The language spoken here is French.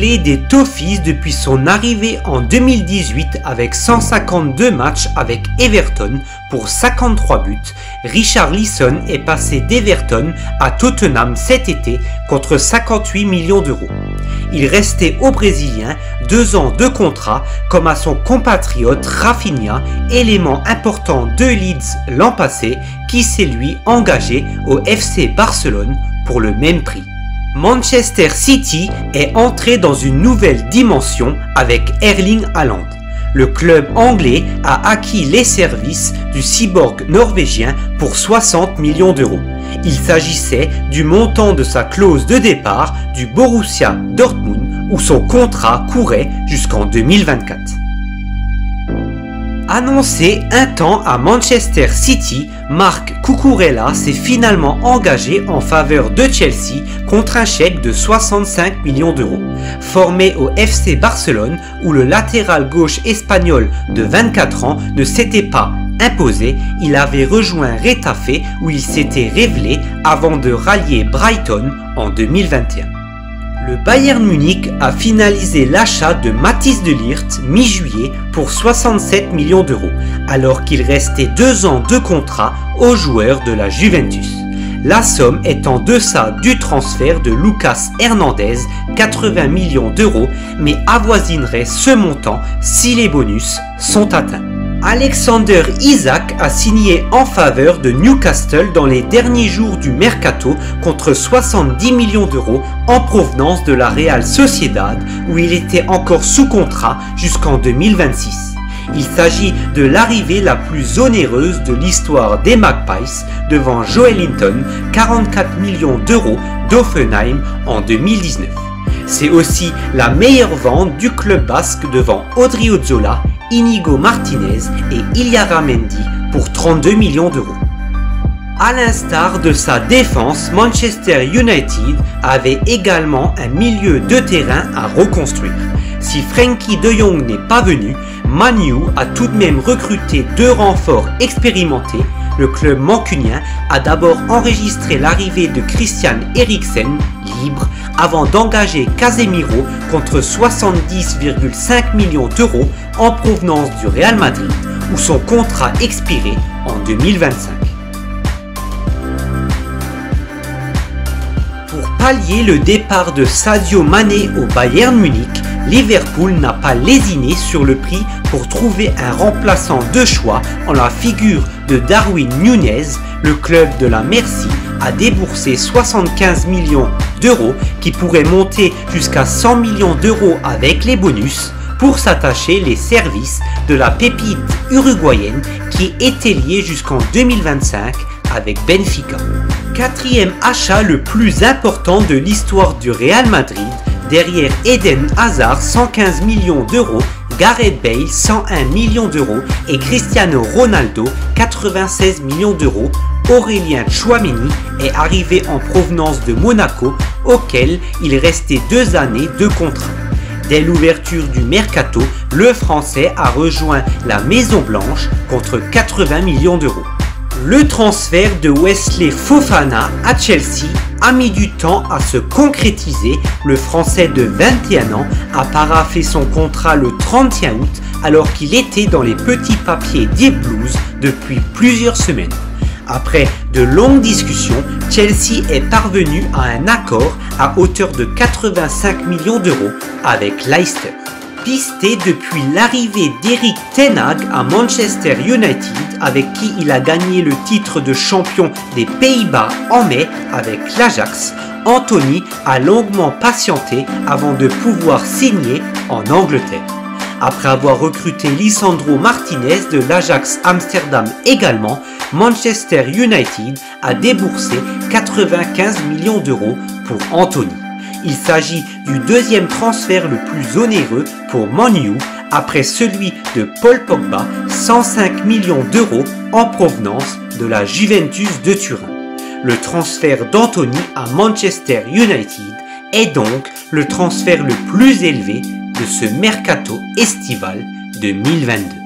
clé des Toffees depuis son arrivée en 2018 avec 152 matchs avec Everton pour 53 buts, Richarlison est passé d'Everton à Tottenham cet été contre 58 millions d'euros. Il restait au Brésilien 2 ans de contrat comme à son compatriote Rafinha, élément important de Leeds l'an passé qui s'est lui engagé au FC Barcelone pour le même prix. Manchester City est entré dans une nouvelle dimension avec Erling Haaland. Le club anglais a acquis les services du cyborg norvégien pour 60 millions d'euros. Il s'agissait du montant de sa clause de départ du Borussia Dortmund où son contrat courait jusqu'en 2024. Annoncé un temps à Manchester City, Marc Cucurella s'est finalement engagé en faveur de Chelsea contre un chèque de 65 millions d'euros. Formé au FC Barcelone où le latéral gauche espagnol de 24 ans ne s'était pas imposé, il avait rejoint Retafe où il s'était révélé avant de rallier Brighton en 2021. Le Bayern Munich a finalisé l'achat de Mathys de Ligt mi-juillet pour 67 millions d'euros, alors qu'il restait 2 ans de contrat au joueur de la Juventus. La somme est en deçà du transfert de Lucas Hernandez, 80 millions d'euros, mais avoisinerait ce montant si les bonus sont atteints. Alexander Isak a signé en faveur de Newcastle dans les derniers jours du mercato contre 70 millions d'euros en provenance de la Real Sociedad où il était encore sous contrat jusqu'en 2026. Il s'agit de l'arrivée la plus onéreuse de l'histoire des Magpies devant Joelinton, 44 millions d'euros d'Hoffenheim en 2019. C'est aussi la meilleure vente du club basque devant Odriozola, Inigo Martinez et Ilyara Mendy pour 32 millions d'euros. À l'instar de sa défense, Manchester United avait également un milieu de terrain à reconstruire. Si Frenkie de Jong n'est pas venu, Man U a tout de même recruté 2 renforts expérimentés. Le club mancunien a d'abord enregistré l'arrivée de Christian Eriksen, libre, avant d'engager Casemiro contre 70,5 millions d'euros en provenance du Real Madrid, où son contrat expirait en 2025. Pour pallier le départ de Sadio Mané au Bayern Munich, Liverpool n'a pas lésiné sur le prix pour trouver un remplaçant de choix en la figure de Darwin Núñez. Le club de la Merci a déboursé 75 millions d'euros qui pourraient monter jusqu'à 100 millions d'euros avec les bonus pour s'attacher les services de la pépite uruguayenne qui était liée jusqu'en 2025 avec Benfica. Quatrième achat le plus important de l'histoire du Real Madrid, derrière Eden Hazard 115 millions d'euros, Gareth Bale 101 millions d'euros et Cristiano Ronaldo 96 millions d'euros, Aurélien Tchouaméni est arrivé en provenance de Monaco auquel il restait 2 années de contrat. Dès l'ouverture du mercato, le Français a rejoint la Maison Blanche contre 80 millions d'euros. Le transfert de Wesley Fofana à Chelsea a mis du temps à se concrétiser. Le Français de 21 ans a paraphé son contrat le 31 août alors qu'il était dans les petits papiers des Blues depuis plusieurs semaines. Après de longues discussions, Chelsea est parvenu à un accord à hauteur de 85 millions d'euros avec Leicester. Pisté depuis l'arrivée d'Erik ten Hag à Manchester United, avec qui il a gagné le titre de champion des Pays-Bas en mai avec l'Ajax, Anthony a longuement patienté avant de pouvoir signer en Angleterre. Après avoir recruté Lisandro Martinez de l'Ajax Amsterdam également, Manchester United a déboursé 95 millions d'euros pour Anthony. Il s'agit du deuxième transfert le plus onéreux pour Man U après celui de Paul Pogba, 105 millions d'euros en provenance de la Juventus de Turin. Le transfert d'Anthony à Manchester United est donc le transfert le plus élevé de ce mercato estival 2022.